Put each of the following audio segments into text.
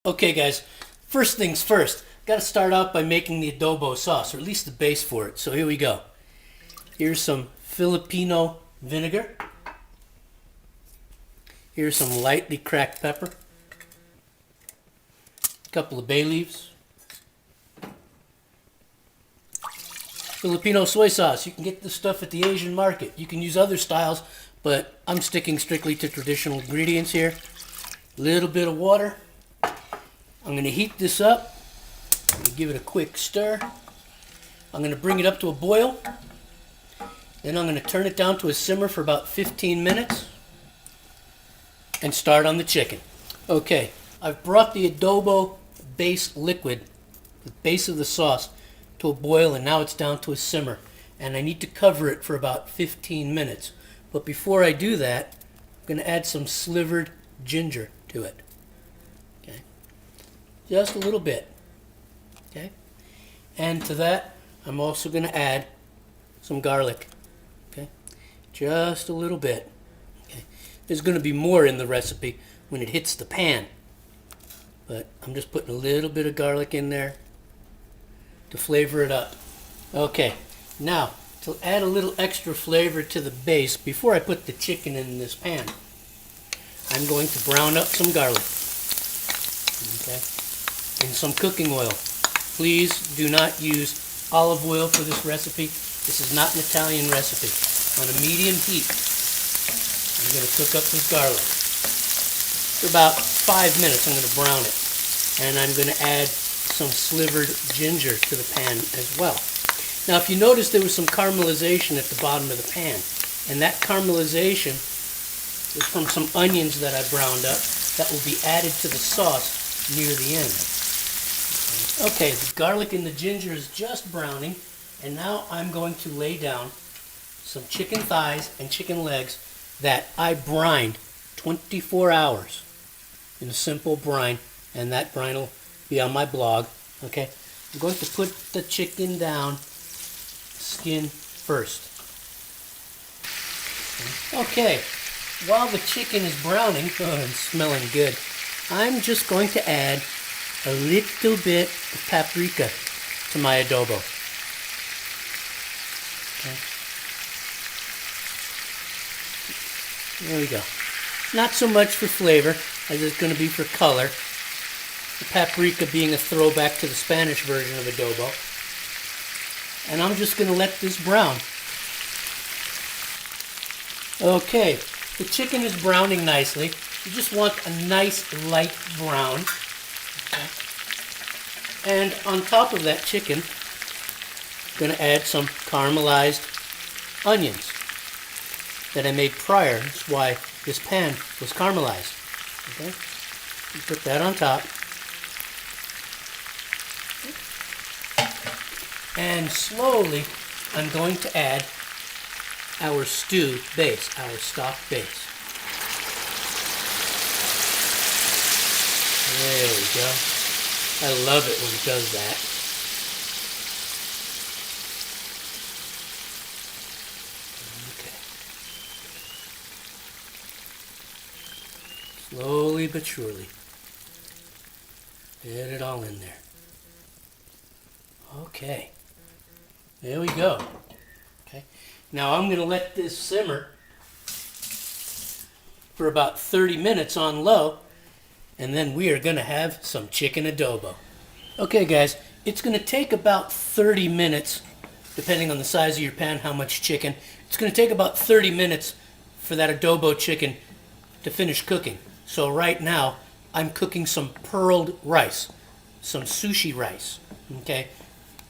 Okay guys, first things first, got to start out by making the adobo sauce, or at least the base for it. So here we go. Here's some Filipino vinegar. Here's some lightly cracked pepper. A couple of bay leaves. Filipino soy sauce. You can get this stuff at the Asian market. You can use other styles, but I'm sticking strictly to traditional ingredients here. A little bit of water. I'm going to heat this up. I'm going to give it a quick stir. I'm going to bring it up to a boil. Then I'm going to turn it down to a simmer for about 15 minutes and start on the chicken. Okay, I've brought the adobo base liquid, the base of the sauce, to a boil, and now it's down to a simmer. And I need to cover it for about 15 minutes. But before I do that, I'm going to add some slivered ginger to it. Okay, just a little bit. Okay, and to that, I'm also going to add some garlic. Okay, just a little bit. Okay, there's going to be more in the recipe when it hits the pan, but I'm just putting a little bit of garlic in there to flavor it up. Okay, now to add a little extra flavor to the base, before I put the chicken in this pan, I'm going to brown up some garlic. Okay, and some cooking oil. Please do not use olive oil for this recipe. This is not an Italian recipe. On a medium heat, I'm going to cook up this garlic. For about 5 minutes, I'm going to brown it. And I'm going to add some slivered ginger to the pan as well. Now, if you notice, there was some caramelization at the bottom of the pan. And that caramelization is from some onions that I browned up that will be added to the sauce near the end. Okay, the garlic and the ginger is just browning, and now I'm going to lay down some chicken thighs and chicken legs that I brined 24 hours in a simple brine, and that brine will be on my blog. Okay, I'm going to put the chicken down, skin first. Okay, while the chicken is browning, and smelling good, I'm just going to add a little bit of paprika to my adobo. Okay. There we go. Not so much for flavor as it's going to be for color. The paprika being a throwback to the Spanish version of adobo. And I'm just going to let this brown. Okay, the chicken is browning nicely. You just want a nice light brown. Okay. And on top of that chicken, I'm going to add some caramelized onions that I made prior. That's why this pan was caramelized. Okay, you put that on top. And slowly, I'm going to add our stew base, our stock base. There we go. I love it when it does that. Okay. Slowly but surely. Get it all in there. Okay. There we go. Okay. Now I'm going to let this simmer for about 30 minutes on low. And then we are going to have some chicken adobo. Okay guys, it's going to take about 30 minutes, depending on the size of your pan, how much chicken. It's going to take about 30 minutes for that adobo chicken to finish cooking. So right now, I'm cooking some pearled rice, some sushi rice. Okay,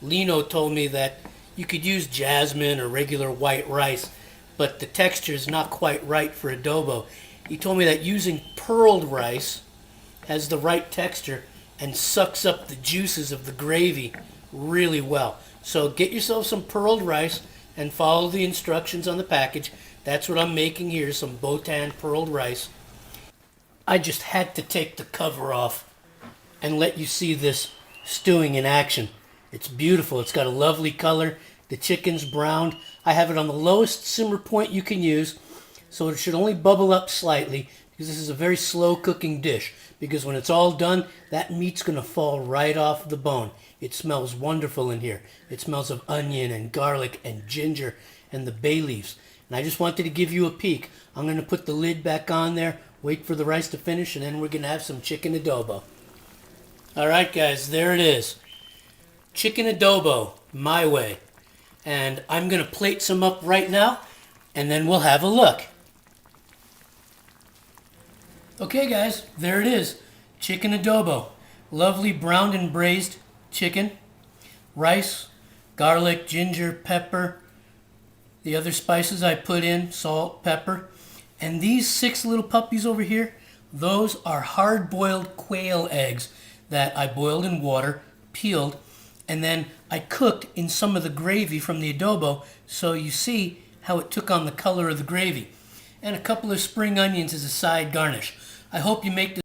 Lino told me that you could use jasmine or regular white rice, but the texture is not quite right for adobo. He told me that using pearled rice has the right texture and sucks up the juices of the gravy really well. So get yourself some pearled rice and follow the instructions on the package. That's what I'm making here, some Botan pearled rice. I just had to take the cover off and let you see this stewing in action. It's beautiful. It's got a lovely color. The chicken's browned. I have it on the lowest simmer point you can use, so it should only bubble up slightly, because this is a very slow cooking dish, because when it's all done, that meat's going to fall right off the bone. It smells wonderful in here. It smells of onion and garlic and ginger and the bay leaves. And I just wanted to give you a peek. I'm going to put the lid back on there, wait for the rice to finish, and then we're going to have some chicken adobo. Alright guys, there it is. Chicken adobo, my way. And I'm going to plate some up right now, and then we'll have a look. Okay guys, there it is. Chicken adobo. Lovely browned and braised chicken. Rice, garlic, ginger, pepper. The other spices I put in, salt, pepper. And these 6 little puppies over here, those are hard-boiled quail eggs that I boiled in water, peeled, and then I cooked in some of the gravy from the adobo, so you see how it took on the color of the gravy. And a couple of spring onions as a side garnish. I hope you make this